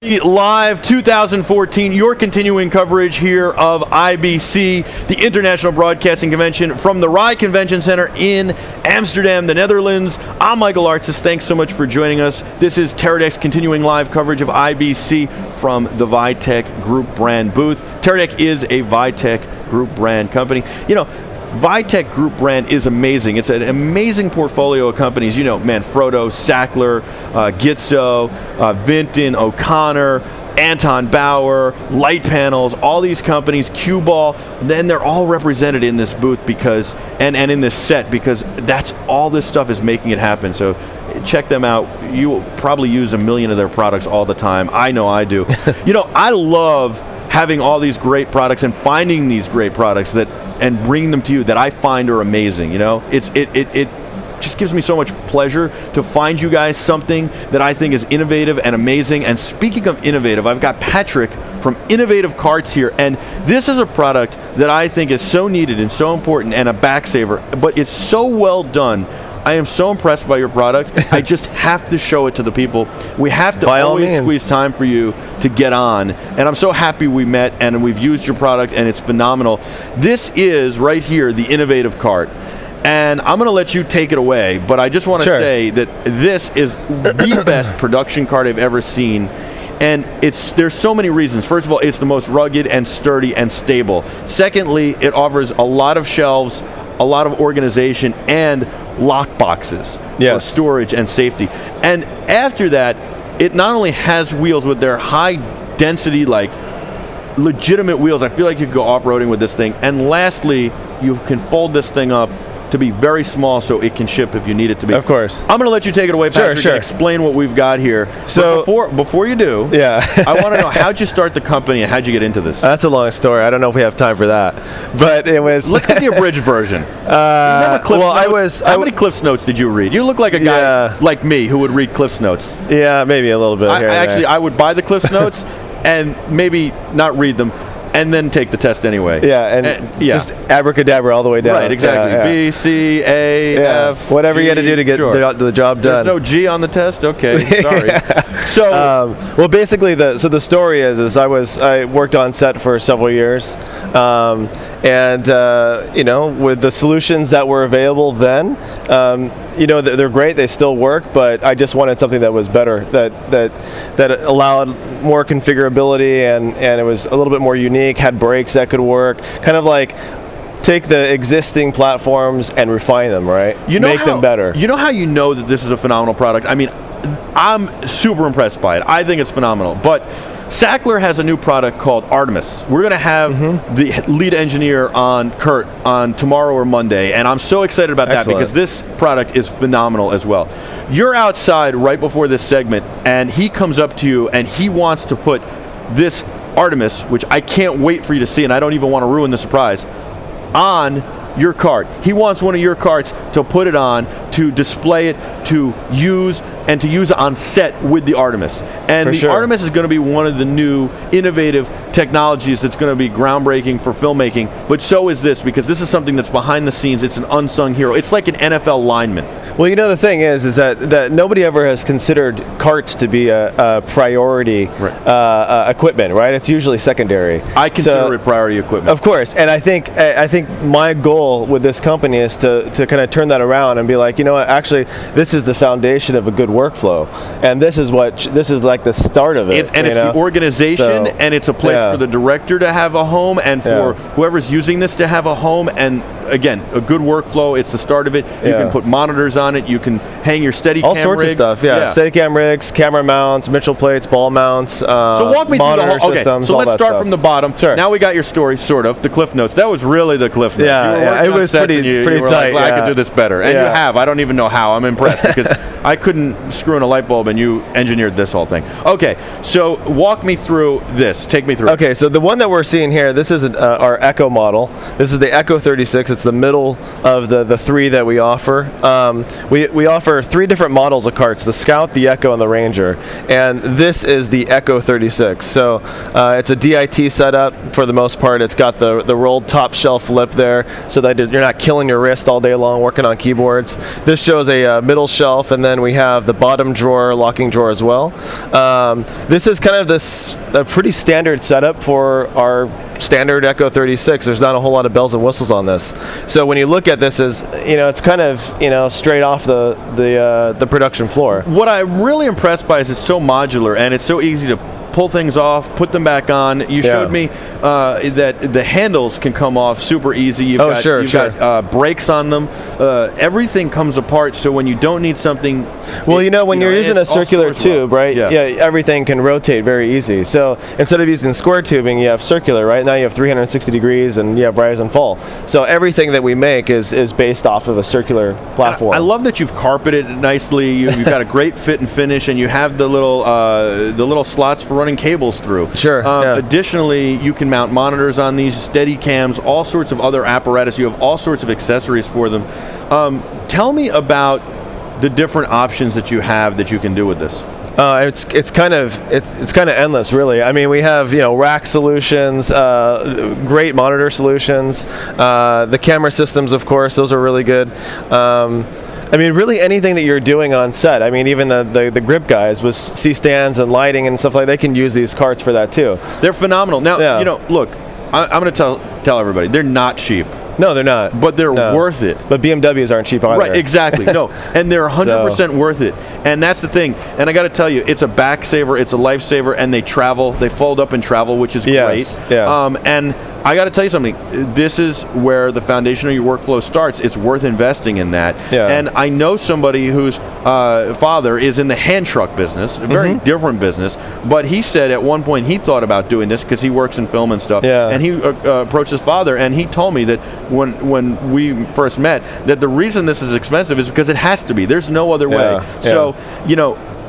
Live 2014, your continuing coverage here of IBC, the International Broadcasting Convention from the RAI Convention Center in Amsterdam, the Netherlands. I'm Michael Artsis. Thanks so much for joining us. This is Teradek's continuing live coverage of IBC from the Vitek Group brand booth. Teradek is a Vitek Group brand company. You know, Vitek Group brand is amazing. It's an amazing portfolio of companies. You know, Manfrotto, Sackler, Gitzo, Vinton, O'Connor, Anton Bauer, Light Panels, all these companies, Q-Ball, then they're all represented in this booth because, and in this set, because that's all this stuff is making it happen. So check them out. You will probably use a million of their products all the time. I know I do. You know, I love having all these great products and finding these great products that and bringing them to you that I find are amazing. You know, it just gives me so much pleasure to find you guys something that I think is innovative and amazing. And speaking of innovative, I've got Patrick from Innovative Carts here, and this is a product that I think is so needed and so important and a back saver, but it's so well done. I am so impressed by your product. I just have to show it to the people. We have to always squeeze time for you to get on. And I'm so happy we met and we've used your product and it's phenomenal. This is right here, the Innovative Cart. And I'm going to let you take it away, but I just want to say that this is the best production cart I've ever seen. And there's so many reasons. First of all, it's the most rugged and sturdy and stable. Secondly, it offers a lot of shelves, a lot of organization, and lock boxes for storage and safety. And after that, it not only has wheels with their high density, like legitimate wheels. I feel like you could go off-roading with this thing. And lastly, you can fold this thing up to be very small so it can ship if you need it to be. Of course. I'm going to let you take it away, Patrick, and explain what we've got here. So before you do, I want to know, how'd you start the company and how'd you get into this? That's a long story. I don't know if we have time for that. But it was... Let's get the abridged version. How many Cliff's Notes did you read? You look like a guy like me who would read Cliff's Notes. Yeah, maybe a little bit here and actually, I would buy the Cliff's Notes and maybe not read them, and then take the test anyway. Just abracadabra all the way down. Right, exactly. B, C, A, F, whatever G, you had to do to get the job done. There's no G on the test? Okay, sorry. So, well, basically, the story is I worked on set for several years, and you know, with the solutions that were available then, you know, they're great, they still work, but I just wanted something that was better, that allowed more configurability and it was a little bit more unique, had brakes that could work, kind of like take the existing platforms and refine them, right? Make them better. You know how you know that this is a phenomenal product? I mean, I'm super impressed by it. I think it's phenomenal, but Sackler has a new product called Artemis. We're going to have the lead engineer on Kurt on tomorrow or Monday, and I'm so excited about that because this product is phenomenal as well. You're outside right before this segment, and he comes up to you, and he wants to put this Artemis, which I can't wait for you to see, and I don't even want to ruin the surprise, on your cart. He wants one of your carts to put it on, to display it, to use, and to use it on set with the Artemis. And the Artemis is going to be one of the new innovative technologies that's going to be groundbreaking for filmmaking, but so is this, because this is something that's behind the scenes. It's an unsung hero. It's like an NFL lineman. Well, you know, the thing is that nobody ever has considered carts to be a priority equipment, right? It's usually secondary. I consider it priority equipment. Of course, and I think my goal with this company is to kind of turn that around and be like, you know what, actually, this is the foundation of a good workflow, and this is like the start of it. And it's the organization, and it's a place for the director to have a home, and for whoever's using this to have a home, and again, a good workflow. It's the start of it. You can put monitors on it. You can hang your Steadicam rigs. All sorts of stuff, Steadicam rigs, camera mounts, Mitchell plates, ball mounts, so walk me through the whole systems, so let's start from the bottom. Now we got your story, sort of, the Cliff Notes. That was really the Cliff Notes. It was pretty tight. Like, I could do this better. And you have. I don't even know how. I'm impressed because I couldn't screw in a light bulb and you engineered this whole thing. Okay, so walk me through this. Take me through. Okay, so the one that we're seeing here, this is our Echo model. This is the Echo 36. It's the middle of the three that we offer. We offer 3 different models of carts: the Scout, the Echo, and the Ranger. And this is the Echo 36. So it's a DIT setup for the most part. It's got the rolled top shelf lip there, so that you're not killing your wrist all day long working on keyboards. This shows a middle shelf, and then we have the bottom drawer, locking drawer as well. This is kind of a pretty standard setup for our standard Echo 36. There's not a whole lot of bells and whistles on this. So when you look at this, it's kind of straight off the production floor. What I'm really impressed by is it's so modular and it's so easy to pull things off, put them back on. You showed me that the handles can come off super easy. You've got brakes on them. Everything comes apart, so when you don't need something... Well, when you're using a circular tube, right, everything can rotate very easy. So instead of using square tubing, you have circular, right? Now you have 360 degrees and you have rise and fall. So everything that we make is based off of a circular platform. I love that you've carpeted it nicely. You've got a great fit and finish, and you have the little slots for running cables through. Sure. Additionally, you can mount monitors on these, steady cams, all sorts of other apparatus. You have all sorts of accessories for them. Tell me about the different options that you have that you can do with this. It's kind of endless, really. I mean, we have rack solutions, great monitor solutions, the camera systems, of course, those are really good. I mean, really anything that you're doing on set. I mean, even the grip guys with C-stands and lighting and stuff like that, they can use these carts for that too. They're phenomenal. Now, look, I'm going to tell everybody, they're not cheap. No, they're not. But they're worth it. But BMWs aren't cheap either. Right, exactly. No, and they're 100% worth it. And that's the thing. And I got to tell you, it's a back saver, it's a lifesaver, and they travel. They fold up and travel, which is great. Yeah. And I got to tell you something. This is where the foundation of your workflow starts. It's worth investing in that. Yeah. And I know somebody whose father is in the hand truck business, a very different business, but he said at one point he thought about doing this because he works in film and stuff. Yeah. And he approached his father, and he told me that when we first met, that the reason this is expensive is because it has to be. There's no other way. Yeah. So,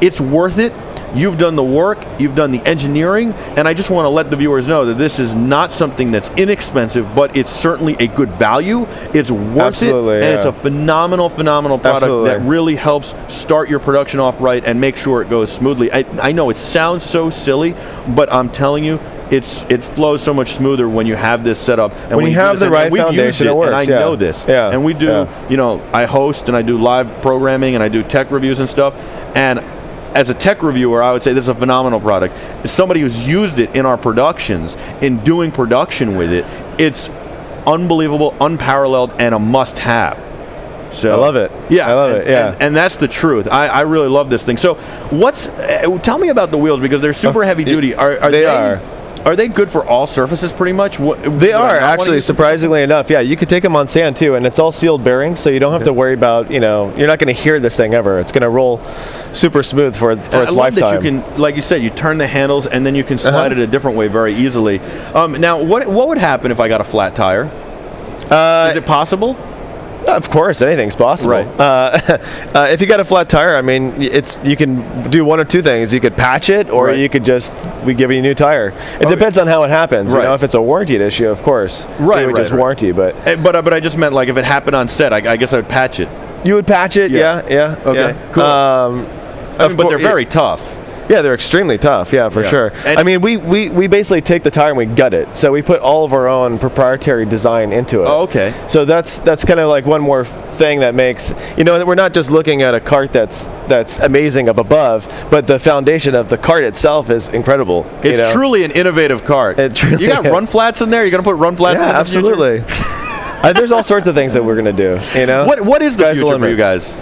it's worth it. You've done the work, you've done the engineering, and I just want to let the viewers know that this is not something that's inexpensive, but it's certainly a good value. It's worth it, and it's a phenomenal product that really helps start your production off right and make sure it goes smoothly. I know it sounds so silly, but I'm telling you, it flows so much smoother when you have this set up. And when you have the right foundation, it works. And I know this. Yeah. And we do, I host and I do live programming and I do tech reviews and stuff. And as a tech reviewer, I would say this is a phenomenal product. As somebody who's used it in our productions, in doing production with it, it's unbelievable, unparalleled, and a must-have. So I love it. Yeah, I love it. Yeah, and that's the truth. I really love this thing. So, tell me about the wheels, because they're super heavy duty. Are they good for all surfaces, pretty much? They are, actually, surprisingly enough. Yeah, you could take them on sand, too, and it's all sealed bearings, so you don't have to worry about, you're not going to hear this thing ever. It's going to roll super smooth for its lifetime. I love that you can, like you said, you turn the handles, and then you can slide it a different way very easily. Now, what would happen if I got a flat tire? Is it possible? Of course, anything's possible. Right. If you got a flat tire, I mean, you can do one of two things. You could patch it, or you could we give you a new tire. It depends on how it happens. Right. If it's a warranted issue, of course, we would just warranty. But I just meant, like, if it happened on set, I guess I would patch it. You would patch it, yeah. Okay, cool. But they're very tough. Yeah, they're extremely tough. Yeah, for sure. And I mean, we basically take the tire and we gut it. So we put all of our own proprietary design into it. Oh, okay. So that's kind of like one more thing that makes that we're not just looking at a cart that's amazing up above, but the foundation of the cart itself is incredible. It's truly an innovative cart. You got run flats in there? You're gonna put run flats in there? Yeah, absolutely. There's all sorts of things that we're gonna do. What is the future for you guys?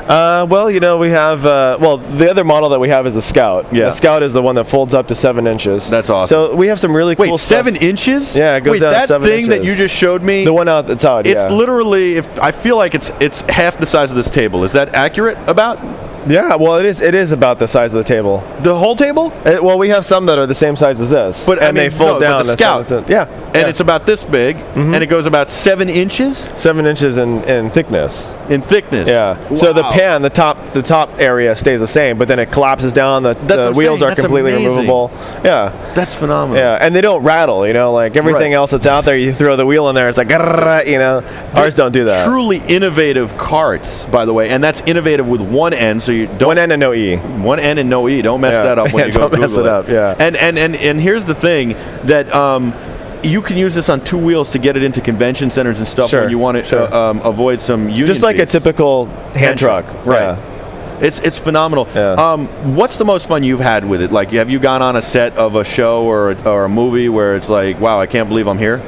Well, we have, the other model that we have is the Scout. Yeah. The Scout is the one that folds up to 7 inches. That's awesome. So we have some really cool stuff. 7 inches? Yeah, it goes down to 7 inches. That thing that you just showed me? The one that's out, It's literally, I feel like it's half the size of this table. Is that accurate about? Yeah, well, it is about the size of the table. The whole table? Well, we have some that are the same size as this, But, I and mean, they fold no, but down. the Scout. And It's about this big, and it goes about 7 inches 7 inches in thickness. in thickness. Yeah. So the Wow. pan, the top area stays the same, but then it collapses down. The what I'm wheels saying. are That's completely amazing. removable. Yeah. That's phenomenal. Yeah, and they don't rattle. You know, like everything Right. else that's out there, you throw the wheel in there, it's like, grrrr, you know. Ours don't do that. Truly innovative carts, by the way, and that's innovative with one end, so you don't One N and no E. one N and no E. Don't mess Yeah. that up when you go Don't mess Google it up, yeah. And here's the thing that you can use this on 2 wheels to get it into convention centers and stuff Sure, when you want to sure. avoid some union Just like a fees. typical hand truck. right? Yeah. It's phenomenal. Yeah. What's the most fun you've had with it? Like, have you gone on a set of a show or a movie where it's like, wow, I can't believe I'm here?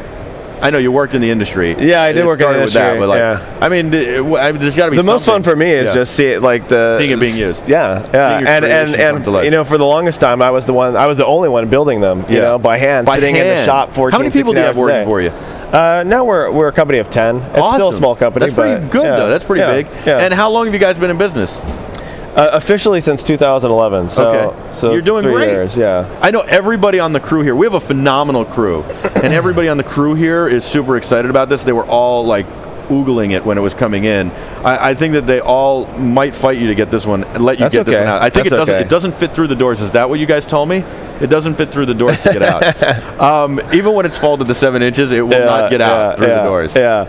I know you worked in the industry. Yeah, I did It work in the started with that, industry, but like, yeah. I mean, there's got to be The most fun something. for me is Yeah. just seeing Seeing it being used. Yeah, yeah, Seeing your and creation come to life. you know, for the longest time, I was the only one building them. You Yeah. know, by hand, sitting in the hand. shop 14, How many people 16 do you have hours a working day. for you? Now we're a company of 10. It's still a Awesome. small company. That's pretty but, good, yeah, though. That's pretty yeah, big. Yeah. And how long have you guys been in business? Officially since 2011. So, Okay. so You're doing 3 great. years. Yeah. I know everybody on the crew here. We have a phenomenal crew, and everybody on the crew here is super excited about this. They were all like oogling it when it was coming in. I think that they all might fight you to get this one and let you That's get this okay. one out. I think That's it doesn't. okay. It doesn't fit through the doors. Is that what you guys told me? It doesn't fit through the doors to get out. Even when it's folded to 7 inches, it will not get out through the doors. Yeah.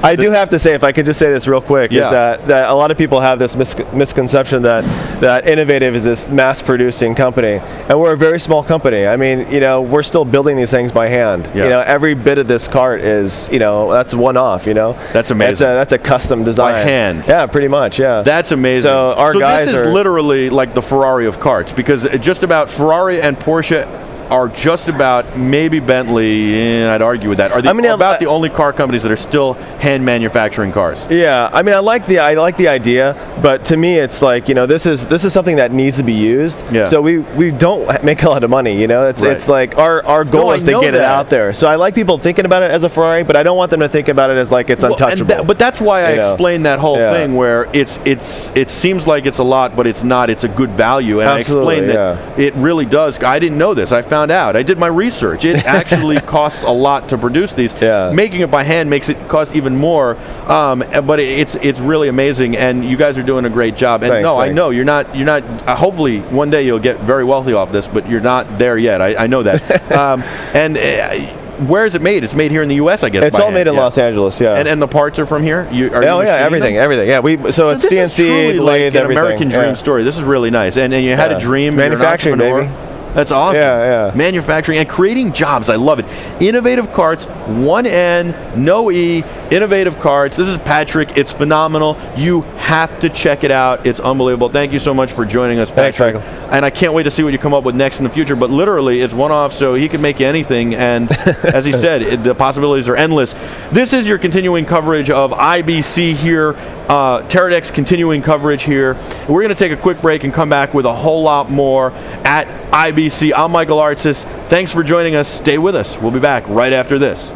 I do have to say, if I could just say this real quick, Yeah. is that a lot of people have this misconception that Innovative is this mass-producing company, and we're a very small company. I mean, you know, we're still building these things by hand. Yeah. You know, every bit of this cart is, you know, that's one-off. You know, That's amazing. That's a custom design By hand. Yeah, pretty much. Yeah. That's amazing. So our guys this is are literally like the Ferrari of carts, because just about Ferrari and Porsche are just about, maybe Bentley, I'd argue with that, are about the only car companies that are still hand manufacturing cars. Yeah, I mean, I like the idea, but to me, it's like, you know, this is something that needs to be used. Yeah. So we don't make a lot of money. You know, it's Right. it's like our goal No, I is to know get it that. out there. So I like people thinking about it as a Ferrari, but I don't want them to think about it as like it's Well, and untouchable. but that's why I You know? explained that whole Yeah. thing where it seems like it's a lot, but it's not. It's a good value, and Absolutely, I explained that it really does. I didn't know this. I found out. I did my research. It actually costs a lot to produce these. Yeah. Making it by hand makes it cost even more. But it's really amazing, and you guys are doing a great job. And Thanks, I thanks. know you're not. Hopefully, one day you'll get very wealthy off this, but you're not there yet. I know that. Where is it made? It's made here in the U.S., I guess. it's by all hand, made in yeah. Los Angeles. Yeah. And the parts are from here. Oh yeah, everything. Yeah. So it's this is CNC, truly lathe, like an everything. American dream Yeah. story. This is really nice. And you had a Yeah. dream. It's you're an manufacturing, entrepreneur. baby. That's awesome. Yeah. Manufacturing and creating jobs. I love it. Innovative Carts, 1 N, no E, Innovative Carts. This is Patrick. It's phenomenal. You have to check it out. It's unbelievable. Thank you so much for joining us, Patrick. Thanks, Michael. And I can't wait to see what you come up with next in the future. But literally, it's one-off, so he can make you anything. And as he said, the possibilities are endless. This is your continuing coverage of IBC here. Teradek's continuing coverage here. We're going to take a quick break and come back with a whole lot more at IBC. I'm Michael Artsis. Thanks for joining us. Stay with us. We'll be back right after this.